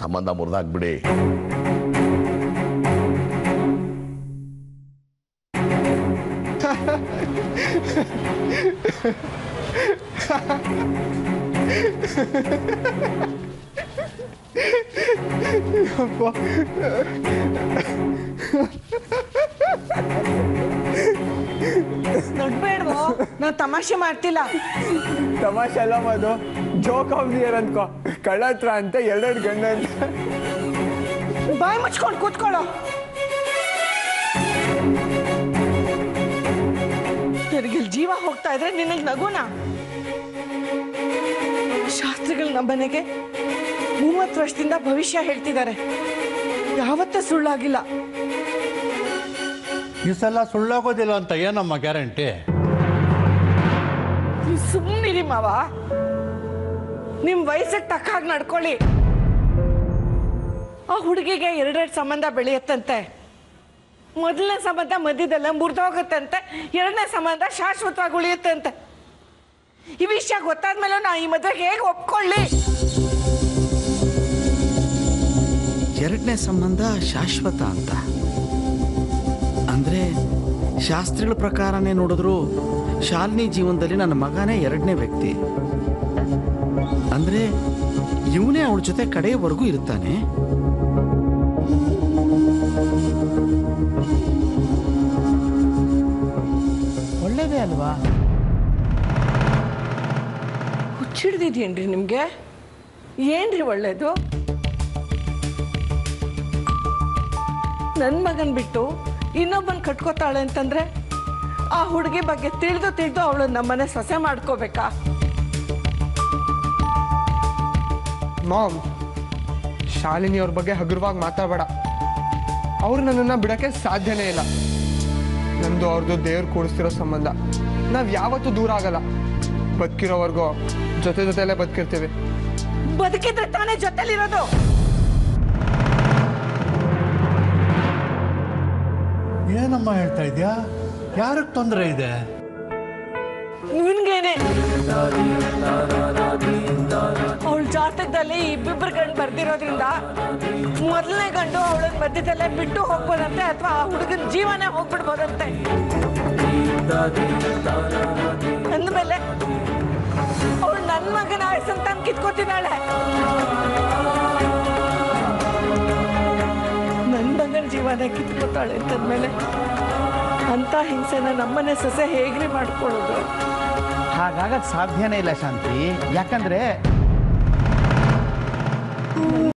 ಸಂಬಂಧ ಮುರಿದಾಕ್ಬಿಡಿ. ದೊಡ್ಡಬೇಡ್ವೋ, ನಾವು ತಮಾಷೆ ಮಾಡ್ತಿಲ್ಲ. ತಮಾಷೆ ಅಲ್ಲ ಮದು, ಜೋಕ್ ಆಫ್ ದಿ ಇಯರ್ ಅಂದ್ಕೋ. ಕಳ್ಳತ್ರ ಅಂತ ಎರಡೆರಡು ಗಂಡ ಅಂತ. ಬಾಯಿ ಮುಚ್ಕೊಂಡು ಕೂತ್ಕೊಳ್ಳೋ. ನನಗಿಲ್ ಜೀವ ಹೋಗ್ತಾ ಇದ್ರೆ ನಿನಗೆ ನಗುನ? ಶಾಸ್ತ್ರಿಗಳು ನಮ್ಮ ಮನೆಗೆ 30 ವರ್ಷದಿಂದ ಭವಿಷ್ಯ ಹೇಳ್ತಿದ್ದಾರೆ. ಯಾವತ್ತೂ ಸುಳ್ಳಾಗಿಲ್ಲ. ಈ ಸಲ ಸುಳ್ಳಾಗೋದಿಲ್ಲ ಅಂತ ಏನಮ್ಮ ಗ್ಯಾರಂಟಿ? ಸುಮ್ಮನಿರಿ ಮಾವ, ನಿಮ್ ವಯಸ್ಸಿಗೆ ತಕ್ಕ ಹಾಗೆ ನಡ್ಕೊಳ್ಳಿ. ಆ ಹುಡುಗಿಗೆ 2 ಸಂಬಂಧ ಬೆಳೆಯುತ್ತಂತೆ. ಮೊದಲನೇ ಸಂಬಂಧ ಮಧ್ಯದಲ್ಲ ಮುರಿದೋಗುತ್ತಂತೆ, 2ನೇ ಸಂಬಂಧ ಶಾಶ್ವತವಾಗಿ ಉಳಿಯುತ್ತಂತೆ. ಈ ವಿಷಯ ಗೊತ್ತಾದ್ಮೇಲೆ ನಾ ಈ ಮದುವೆಗೆ ಹೇಗೆ ಒಪ್ಕೊಳ್ಳಿ? 2ನೇ ಸಂಬಂಧ ಶಾಶ್ವತ ಅಂತ ಅಂದ್ರೆ ಶಾಸ್ತ್ರಿಗಳ ಪ್ರಕಾರನೇ ನೋಡಿದ್ರು ಶಾಲಿನಿ ಜೀವನದಲ್ಲಿ ನನ್ನ ಮಗನೇ 2ನೇ ವ್ಯಕ್ತಿ. ಅಂದ್ರೆ ಇವನೇ ಅವಳ ಜೊತೆ ಕಡೆಯವರೆಗೂ ಇರ್ತಾನೆ. ಒಳ್ಳೇದೇ ಅಲ್ವಾ? ಹುಚ್ಚಿಡ್ದಿದ್ಯೇನ್ರಿ ನಿಮ್ಗೆ? ಏನ್ರಿ ಒಳ್ಳೇದು? ನನ್ನ ಮಗನ್ ಬಿಟ್ಟು ಇನ್ನೊಬ್ಬನ್ ಕಟ್ಕೋತಾಳೆ ಅಂತಂದ್ರೆ ಆ ಹುಡುಗಿ ಬಗ್ಗೆ ತಿಳಿದು ಅವಳು ನಮ್ಮನೆ ಸೊಸೆ ಮಾಡ್ಕೋಬೇಕಾ? ಮಾಮ್, ಶಾಲಿನಿ ಅವ್ರ ಬಗ್ಗೆ ಹಗುರವಾಗಿ ಮಾತಾಡಬೇಡ. ಅವ್ರು ನನ್ನನ್ನು ಬಿಡೋಕ್ಕೆ ಸಾಧ್ಯನೇ ಇಲ್ಲ. ನಂದು ಅವ್ರದ್ದು ದೇವ್ರು ಕೂಡಿಸ್ತಿರೋ ಸಂಬಂಧ. ನಾವು ಯಾವತ್ತೂ ದೂರ ಆಗಲ್ಲ. ಬದುಕಿರೋವರೆಗೂ ಜೊತೆಲೇ ಬದುಕಿರ್ತೀವಿ. ಬದುಕಿದ್ರೆ ತಾನೇ ಜೊತೆಲಿರೋದು. ಏನಮ್ಮ ಹೇಳ್ತಾ ಇದ್ಯಾ? ಯಾರಿಗೆ ತೊಂದರೆ ಇದೆ? ನಿನ್ಗೇನೆ. ಅವಳ ಜಾತಕದಲ್ಲಿ ಇಬ್ಬಿಬ್ಬರು ಗಂಡು ಬರ್ದಿರೋದ್ರಿಂದ ಮೊದಲನೇ ಗಂಡು ಅವಳ ಮಧ್ಯದಲ್ಲೇ ಬಿಟ್ಟು ಹೋಗ್ಬೋದಂತೆ, ಅಥವಾ ಆ ಹುಡುಗನ ಜೀವನೇ ಹೋಗ್ಬಿಡ್ಬೋದಂತೆ. ಅಂದಮೇಲೆ ಅವಳು ನನ್ನ ಮಗನ ಆಯಸ್ಸಂತ ಕಿತ್ಕೋತಿದ್ದಾಳೆ. ನನ್ನ ಮಗನ ಜೀವನ ಕಿತ್ಕೋತಾಳೆ ಅಂತಂದ್ಮೇಲೆ ಅಂತ ಹಿಂಸೆನ ನಮ್ಮನೆ ಸೊಸೆ ಹೇಗ್ರಿ ಮಾಡ್ಕೊಳ್ಳೋದು? ಹಾಗಾಗಕ್ಕೆ ಸಾಧ್ಯನೇ ಇಲ್ಲ ಶಾಂತಿ. ಯಾಕಂದ್ರೆ